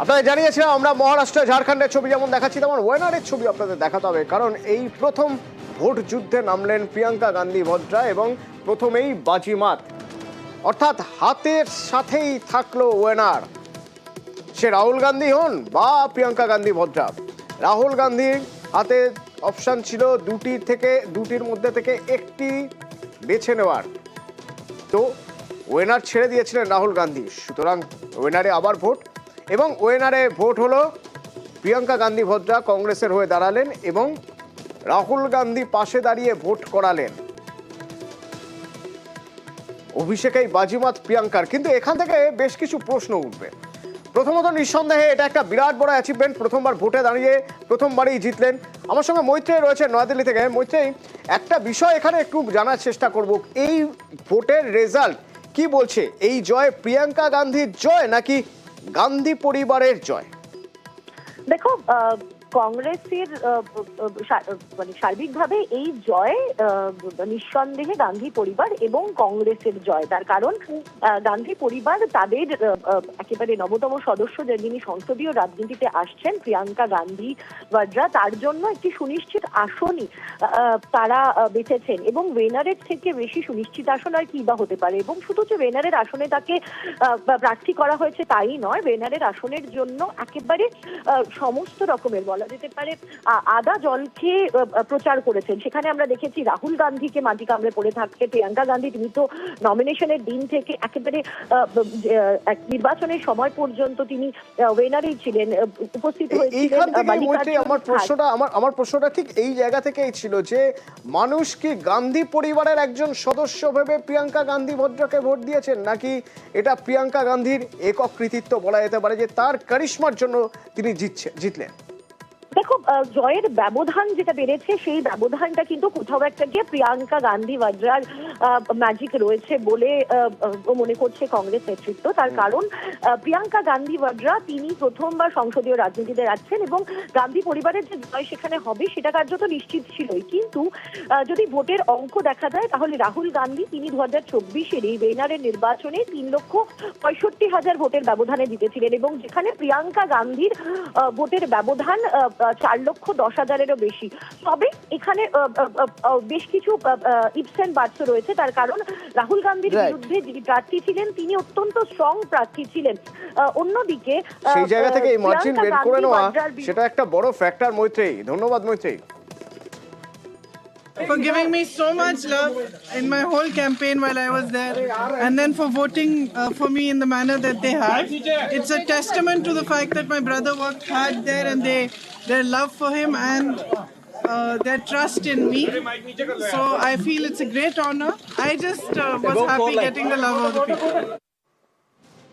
আপনাদের জানিয়েছিলাম আমরা মহারাষ্ট্র ঝাড়খণ্ডের ছবি যেমন দেখাচ্ছি তেমন ওয়েনারের ছবি আপনাদের দেখাতে হবে, কারণ এই প্রথম ভোট যুদ্ধে নামলেন প্রিয়াঙ্কা গান্ধী ভদ্রা এবং প্রথমেই বাজিমাত, অর্থাৎ হাতের সাথেই থাকলো ওয়েনার। সে রাহুল গান্ধী হন বা প্রিয়াঙ্কা গান্ধী ভদ্রা। রাহুল গান্ধীর হাতে অপশন ছিল দুটির মধ্যে থেকে একটি বেছে নেওয়ার, তো ওয়েনার ছেড়ে দিয়েছিলেন রাহুল গান্ধী। সুতরাং ওয়েনারে আবার ভোট, এবং ওয়েনারে ভোট হলো প্রিয়াঙ্কা গান্ধী ভদ্রা কংগ্রেসের হয়ে দাঁড়ালেন এবং রাহুল গান্ধী পাশে দাঁড়িয়ে ভোট করালেন। অভিষেকেই বাজিমাত প্রিয়াঙ্কার, কিন্তু এখান থেকে বেশ কিছু প্রশ্ন উঠবে। প্রথমত, নিঃসন্দেহে এটা একটা বিরাট বড় অ্যাচিভমেন্ট, প্রথমবার ভোটে দাঁড়িয়ে প্রথমবারই জিতলেন। আমার সঙ্গে মৈত্রেয়ী রয়েছে নয়াদিল্লি থেকে। মৈত্রেয়ী, একটা বিষয় এখানে একটু জানার চেষ্টা করব, এই ভোটের রেজাল্ট কি বলছে? এই জয় প্রিয়াঙ্কা গান্ধীর জয় নাকি গান্ধী পরিবারের জয়? দেখো, কংগ্রেসের মানে সার্বিকভাবে এই জয় নিঃসন্দেহে গান্ধী পরিবার এবং কংগ্রেসের জয়। তার কারণ গান্ধী পরিবার তাদের একেবারে নবতম সদস্য যিনি সংসদীয় রাজনীতিতে আসছেন, প্রিয়াঙ্কা গান্ধী ভদ্রা, তার জন্য একটি সুনিশ্চিত আসনই তারা বেছেছেন। এবং ওয়েনারের থেকে বেশি সুনিশ্চিত আসন আর কি বা হতে পারে। এবং শুধু যে ওয়েনারের আসনে তাকে প্রার্থী করা হয়েছে তাই নয়, ওয়েনারের আসনের জন্য একেবারে সমস্ত রকমের বলা যেতে পারে আদা জল খেয়ে প্রচার করেছেন। সেখানে আমরা দেখেছি রাহুল গান্ধীকে মাটি কামড়ে পড়ে থাকতে, প্রিয়াঙ্কা গান্ধী তিনি তো নমিনেশনের দিন থেকে একেবারে নির্বাচনের সময় পর্যন্ত তিনি ওয়েনারেই ছিলেন, উপস্থিত হয়েছিলেন। আমার প্রশ্নটা ঠিক এই জায়গা থেকেই ছিল যে মানুষ কি গান্ধী পরিবারের একজন সদস্য ভেবে প্রিয়াঙ্কা গান্ধী ভদ্রাকে ভোট দিয়েছেন, নাকি এটা প্রিয়াঙ্কা গান্ধীর একক কৃতিত্ব বলা যেতে পারে যে তার কারিশমার জন্য তিনি জিতলেন? দেখো, জয়ের ব্যবধান যেটা বেড়েছে সেই ব্যবধানটা কিন্তু কোথাও একটা গিয়ে প্রিয়াঙ্কা গান্ধী ভদ্রার ম্যাজিক রয়েছে বলে মনে করছে কংগ্রেস নেতৃত্ব। তার কারণ প্রিয়াঙ্কা গান্ধী ভদ্রা তিনি প্রথমবার সংসদীয় রাজনীতিতে যাচ্ছেন এবং গান্ধী পরিবারের যে জয় সেখানে হবে সেটা কার্যত নিশ্চিত ছিলই। কিন্তু যদি ভোটের অঙ্ক দেখা যায় তাহলে রাহুল গান্ধী তিনি 2024-এর এই ওয়েনারের নির্বাচনে 3,65,000 ভোটের ব্যবধানে জিতেছিলেন, এবং যেখানে প্রিয়াঙ্কা গান্ধীর ভোটের ব্যবধান 4,10,000-এরও বেশি। তবে এখানে বেশ কিছু ইপস এন্ড বাটস রয়েছে। তার কারণ রাহুল গান্ধীর বিরুদ্ধে যিনি প্রার্থী ছিলেন তিনি অত্যন্ত স্ট্রং প্রার্থী ছিলেন। অন্যদিকে সেই জায়গা থেকে এই মার্জিন বের করে নেওয়া সেটা একটা বড় ফ্যাক্টর। মৈত্রেয়ী, ধন্যবাদ Maitreyi for giving me so much love in my whole campaign while I was there, and then for voting for me in the manner that they have. It's a testament to the fact that my brother worked hard there, and their love for him and their trust in me. So I feel it's a great honor. I just was happy getting the love of the people.